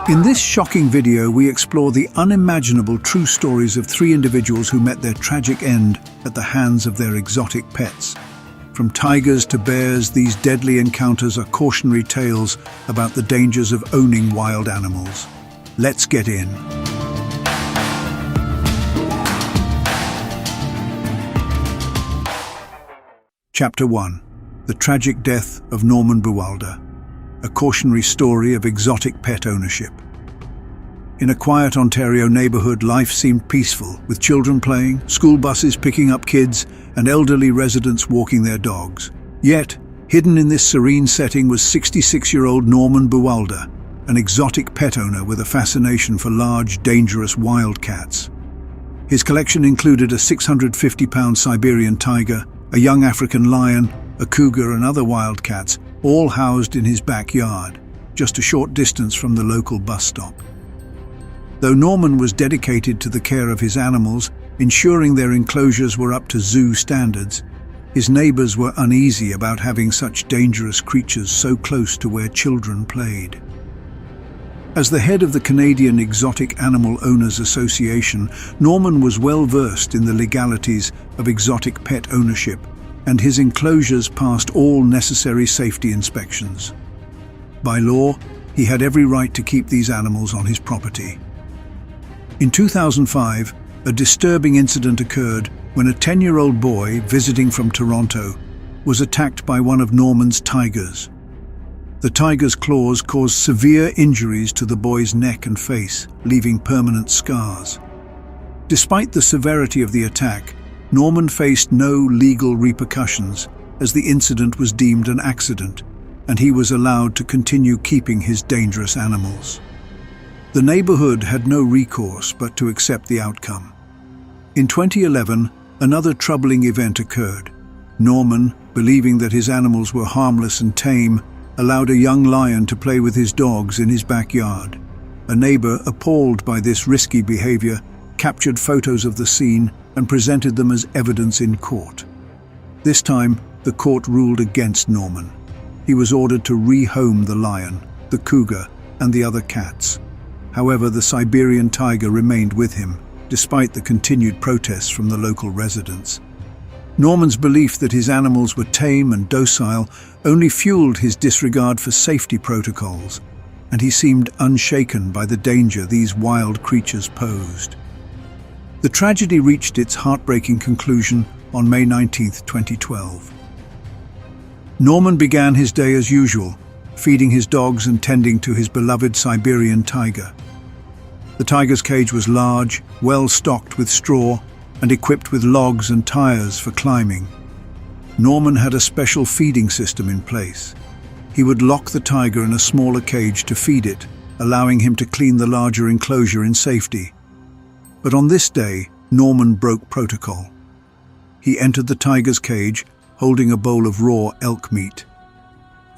In this shocking video, we explore the unimaginable true stories of 3 individuals who met their tragic end at the hands of their exotic pets. From tigers to bears, these deadly encounters are cautionary tales about the dangers of owning wild animals. Let's get in. Chapter 1. The tragic death of Norman Buwalda. A cautionary story of exotic pet ownership. In a quiet Ontario neighbourhood, life seemed peaceful, with children playing, school buses picking up kids, and elderly residents walking their dogs. Yet, hidden in this serene setting was 66-year-old Norman Buwalda, an exotic pet owner with a fascination for large, dangerous wildcats. His collection included a 650-pound Siberian tiger, a young African lion, a cougar and other wildcats, all housed in his backyard, just a short distance from the local bus stop. Though Norman was dedicated to the care of his animals, ensuring their enclosures were up to zoo standards, his neighbors were uneasy about having such dangerous creatures so close to where children played. As the head of the Canadian Exotic Animal Owners Association, Norman was well versed in the legalities of exotic pet ownership, and his enclosures passed all necessary safety inspections. By law, he had every right to keep these animals on his property. In 2005, a disturbing incident occurred when a 10-year-old boy visiting from Toronto was attacked by one of Norman's tigers. The tiger's claws caused severe injuries to the boy's neck and face, leaving permanent scars. Despite the severity of the attack, Norman faced no legal repercussions, as the incident was deemed an accident, and he was allowed to continue keeping his dangerous animals. The neighborhood had no recourse but to accept the outcome. In 2011, another troubling event occurred. Norman, believing that his animals were harmless and tame, allowed a young lion to play with his dogs in his backyard. A neighbor, appalled by this risky behavior, captured photos of the scene and presented them as evidence in court. This time, the court ruled against Norman. He was ordered to rehome the lion, the cougar, and the other cats. However, the Siberian tiger remained with him, despite the continued protests from the local residents. Norman's belief that his animals were tame and docile only fueled his disregard for safety protocols, and he seemed unshaken by the danger these wild creatures posed. The tragedy reached its heartbreaking conclusion on May 19, 2012. Norman began his day as usual, feeding his dogs and tending to his beloved Siberian tiger. The tiger's cage was large, well stocked with straw, and equipped with logs and tires for climbing. Norman had a special feeding system in place. He would lock the tiger in a smaller cage to feed it, allowing him to clean the larger enclosure in safety. But on this day, Norman broke protocol. He entered the tiger's cage, holding a bowl of raw elk meat.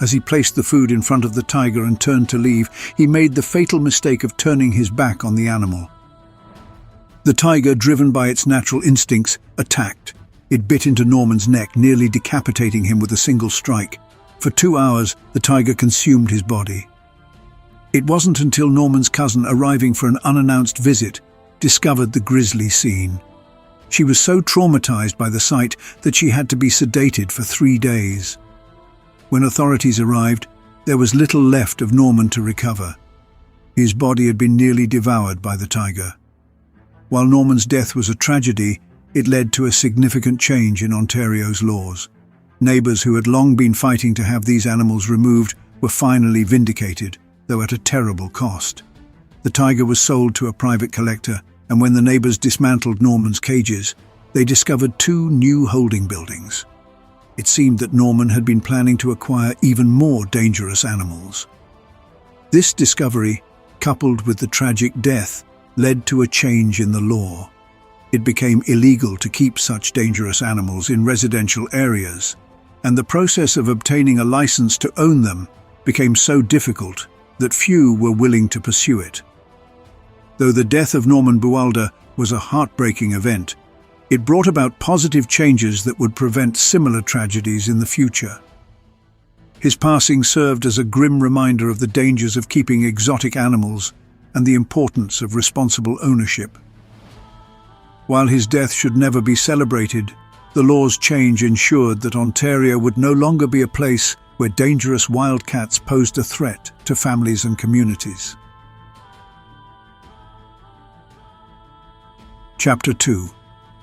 As he placed the food in front of the tiger and turned to leave, he made the fatal mistake of turning his back on the animal. The tiger, driven by its natural instincts, attacked. It bit into Norman's neck, nearly decapitating him with a single strike. For 2 hours, the tiger consumed his body. It wasn't until Norman's cousin, arriving for an unannounced visit, discovered the grisly scene. She was so traumatized by the sight that she had to be sedated for 3 days. When authorities arrived, there was little left of Norman to recover. His body had been nearly devoured by the tiger. While Norman's death was a tragedy, it led to a significant change in Ontario's laws. Neighbours who had long been fighting to have these animals removed were finally vindicated, though at a terrible cost. The tiger was sold to a private collector, and when the neighbours dismantled Norman's cages, they discovered 2 new holding buildings. It seemed that Norman had been planning to acquire even more dangerous animals. This discovery, coupled with the tragic death, led to a change in the law. It became illegal to keep such dangerous animals in residential areas, and the process of obtaining a license to own them became so difficult that few were willing to pursue it. Though the death of Norman Buwalda was a heartbreaking event, it brought about positive changes that would prevent similar tragedies in the future. His passing served as a grim reminder of the dangers of keeping exotic animals and the importance of responsible ownership. While his death should never be celebrated, the law's change ensured that Ontario would no longer be a place where dangerous wildcats posed a threat to families and communities. Chapter 2.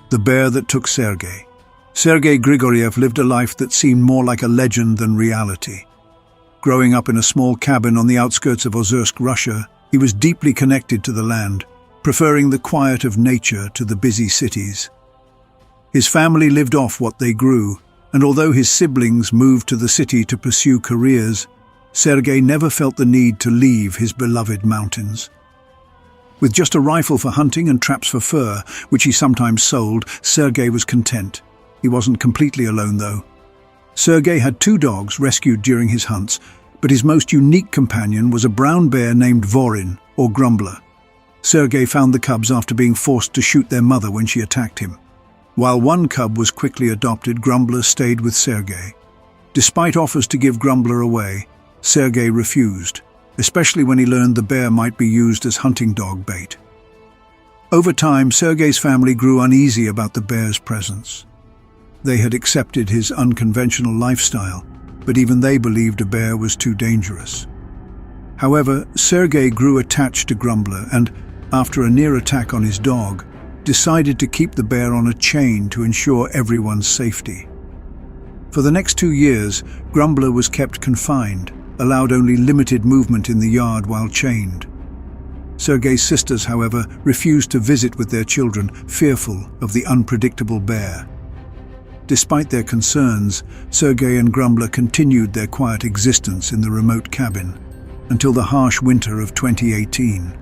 The Bear That Took Sergei. Sergei Grigoriev lived a life that seemed more like a legend than reality. Growing up in a small cabin on the outskirts of Ozersk, Russia, he was deeply connected to the land, preferring the quiet of nature to the busy cities. His family lived off what they grew, and although his siblings moved to the city to pursue careers, Sergei never felt the need to leave his beloved mountains. With just a rifle for hunting and traps for fur, which he sometimes sold, Sergei was content. He wasn't completely alone, though. Sergei had 2 dogs rescued during his hunts, but his most unique companion was a brown bear named Vorin, or Grumbler. Sergei found the cubs after being forced to shoot their mother when she attacked him. While one cub was quickly adopted, Grumbler stayed with Sergei. Despite offers to give Grumbler away, Sergei refused, especially when he learned the bear might be used as hunting dog bait. Over time, Sergei's family grew uneasy about the bear's presence. They had accepted his unconventional lifestyle, but even they believed a bear was too dangerous. However, Sergei grew attached to Grumbler and, after a near attack on his dog, decided to keep the bear on a chain to ensure everyone's safety. For the next 2 years, Grumbler was kept confined, allowed only limited movement in the yard while chained. Sergei's sisters, however, refused to visit with their children, fearful of the unpredictable bear. Despite their concerns, Sergei and Grumbler continued their quiet existence in the remote cabin until the harsh winter of 2018.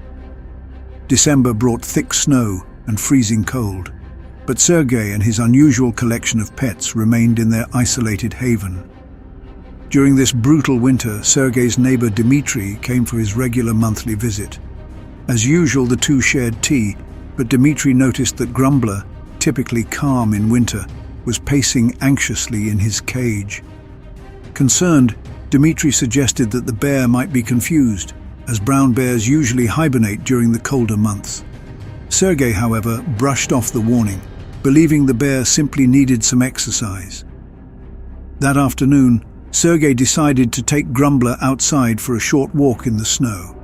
December brought thick snow and freezing cold, but Sergei and his unusual collection of pets remained in their isolated haven. During this brutal winter, Sergei's neighbor Dmitry came for his regular monthly visit. As usual, the two shared tea, but Dmitry noticed that Grumbler, typically calm in winter, was pacing anxiously in his cage. Concerned, Dmitry suggested that the bear might be confused, as brown bears usually hibernate during the colder months. Sergei, however, brushed off the warning, believing the bear simply needed some exercise. That afternoon, Sergei decided to take Grumbler outside for a short walk in the snow.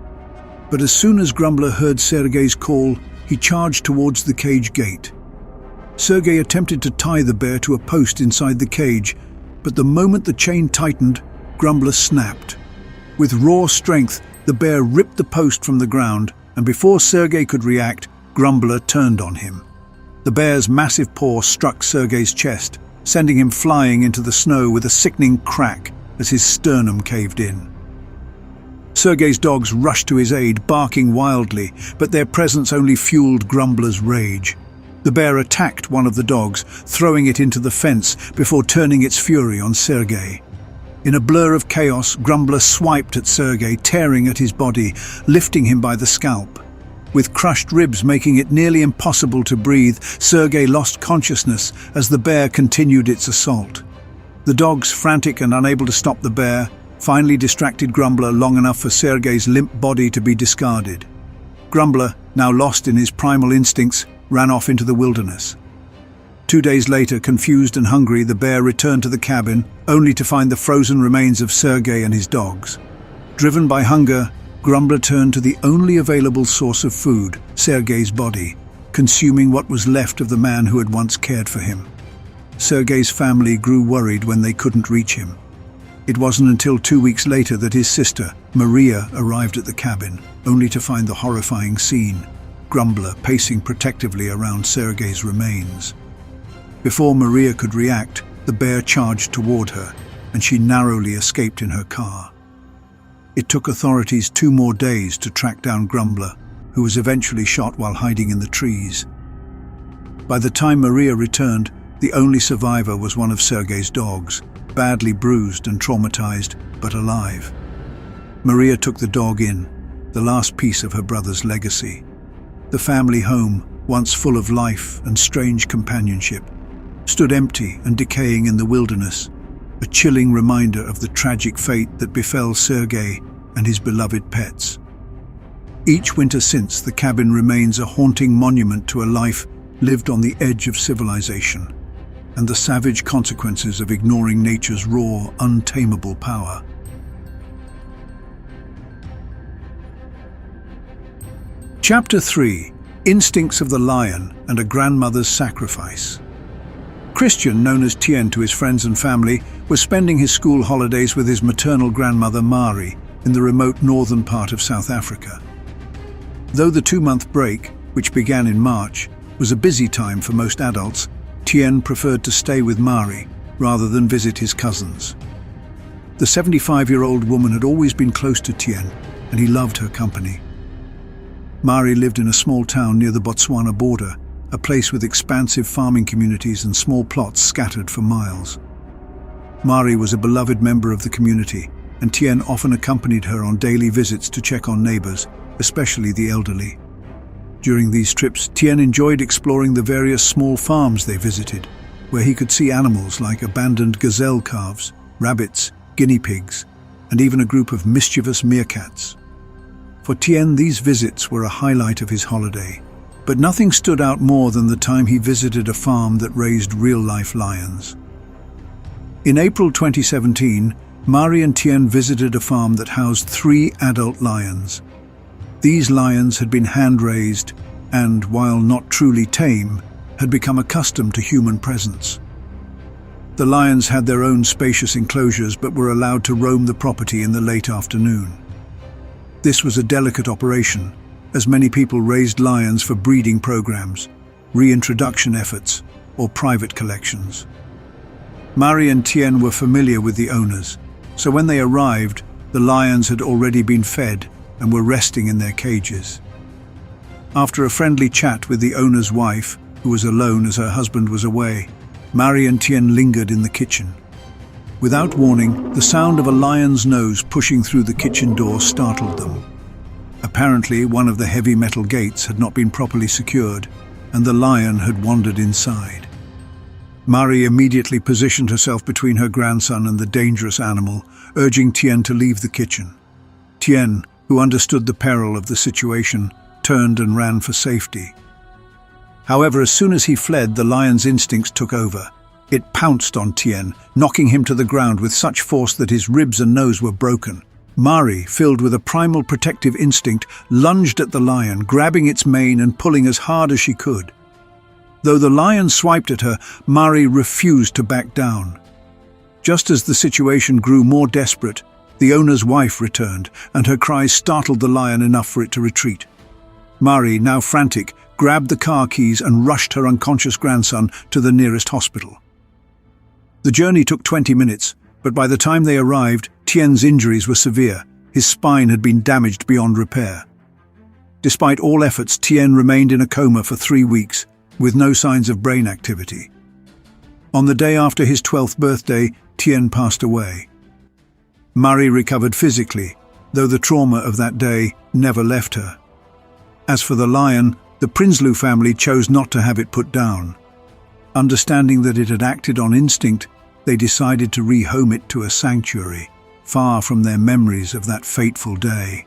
But as soon as Grumbler heard Sergei's call, he charged towards the cage gate. Sergei attempted to tie the bear to a post inside the cage, but the moment the chain tightened, Grumbler snapped. With raw strength, the bear ripped the post from the ground, and before Sergei could react, Grumbler turned on him. The bear's massive paw struck Sergei's chest, sending him flying into the snow with a sickening crack as his sternum caved in. Sergei's dogs rushed to his aid, barking wildly, but their presence only fueled Grumbler's rage. The bear attacked one of the dogs, throwing it into the fence before turning its fury on Sergei. In a blur of chaos, Grumbler swiped at Sergei, tearing at his body, lifting him by the scalp. With crushed ribs making it nearly impossible to breathe, Sergei lost consciousness as the bear continued its assault. The dogs, frantic and unable to stop the bear, finally distracted Grumbler long enough for Sergei's limp body to be discarded. Grumbler, now lost in his primal instincts, ran off into the wilderness. 2 days later, confused and hungry, the bear returned to the cabin, only to find the frozen remains of Sergei and his dogs. Driven by hunger, Grumbler turned to the only available source of food, Sergei's body, consuming what was left of the man who had once cared for him. Sergei's family grew worried when they couldn't reach him. It wasn't until 2 weeks later that his sister, Maria, arrived at the cabin, only to find the horrifying scene: Grumbler pacing protectively around Sergei's remains. Before Maria could react, the bear charged toward her, and she narrowly escaped in her car. It took authorities 2 more days to track down Grumbler, who was eventually shot while hiding in the trees. By the time Maria returned, the only survivor was one of Sergei's dogs, badly bruised and traumatized, but alive. Maria took the dog in, the last piece of her brother's legacy. The family home, once full of life and strange companionship, stood empty and decaying in the wilderness. a chilling reminder of the tragic fate that befell Sergei and his beloved pets. Each winter since, the cabin remains a haunting monument to a life lived on the edge of civilization and the savage consequences of ignoring nature's raw, untamable power. Chapter 3: Instincts of the Lion and a Grandmother's Sacrifice. Christian, known as Tien to his friends and family, was spending his school holidays with his maternal grandmother Mari in the remote northern part of South Africa. Though the 2-month break, which began in March, was a busy time for most adults, Tien preferred to stay with Mari rather than visit his cousins. The 75-year-old woman had always been close to Tien, and he loved her company. Mari lived in a small town near the Botswana border, a place with expansive farming communities and small plots scattered for miles. Mari was a beloved member of the community, and Tien often accompanied her on daily visits to check on neighbors, especially the elderly. During these trips, Tien enjoyed exploring the various small farms they visited, where he could see animals like abandoned gazelle calves, rabbits, guinea pigs, and even a group of mischievous meerkats. For Tien, these visits were a highlight of his holiday, but nothing stood out more than the time he visited a farm that raised real-life lions. In April 2017, Mari and Tien visited a farm that housed 3 adult lions. These lions had been hand-raised and, while not truly tame, had become accustomed to human presence. The lions had their own spacious enclosures but were allowed to roam the property in the late afternoon. This was a delicate operation, as many people raised lions for breeding programs, reintroduction efforts, or private collections. Mari and Tien were familiar with the owners, so when they arrived, the lions had already been fed and were resting in their cages. After a friendly chat with the owner's wife, who was alone as her husband was away, Mari and Tien lingered in the kitchen. Without warning, the sound of a lion's nose pushing through the kitchen door startled them. Apparently, one of the heavy metal gates had not been properly secured, and the lion had wandered inside. Mari immediately positioned herself between her grandson and the dangerous animal, urging Tien to leave the kitchen. Tien, who understood the peril of the situation, turned and ran for safety. However, as soon as he fled, the lion's instincts took over. It pounced on Tien, knocking him to the ground with such force that his ribs and nose were broken. Mari, filled with a primal protective instinct, lunged at the lion, grabbing its mane and pulling as hard as she could. Though the lion swiped at her, Mari refused to back down. Just as the situation grew more desperate, the owner's wife returned, and her cries startled the lion enough for it to retreat. Mari, now frantic, grabbed the car keys and rushed her unconscious grandson to the nearest hospital. The journey took 20 minutes, but by the time they arrived, Tien's injuries were severe. His spine had been damaged beyond repair. Despite all efforts, Tien remained in a coma for 3 weeks, with no signs of brain activity. On the day after his 12th birthday, Tien passed away. Mari recovered physically, though the trauma of that day never left her. As for the lion, the Prinsloo family chose not to have it put down. Understanding that it had acted on instinct, they decided to rehome it to a sanctuary, far from their memories of that fateful day.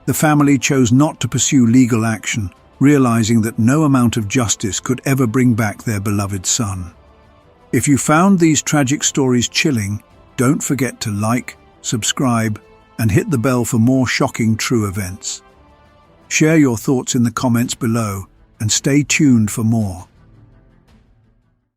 The family chose not to pursue legal action, realizing that no amount of justice could ever bring back their beloved son. If you found these tragic stories chilling, don't forget to like, subscribe, and hit the bell for more shocking true events. Share your thoughts in the comments below and stay tuned for more.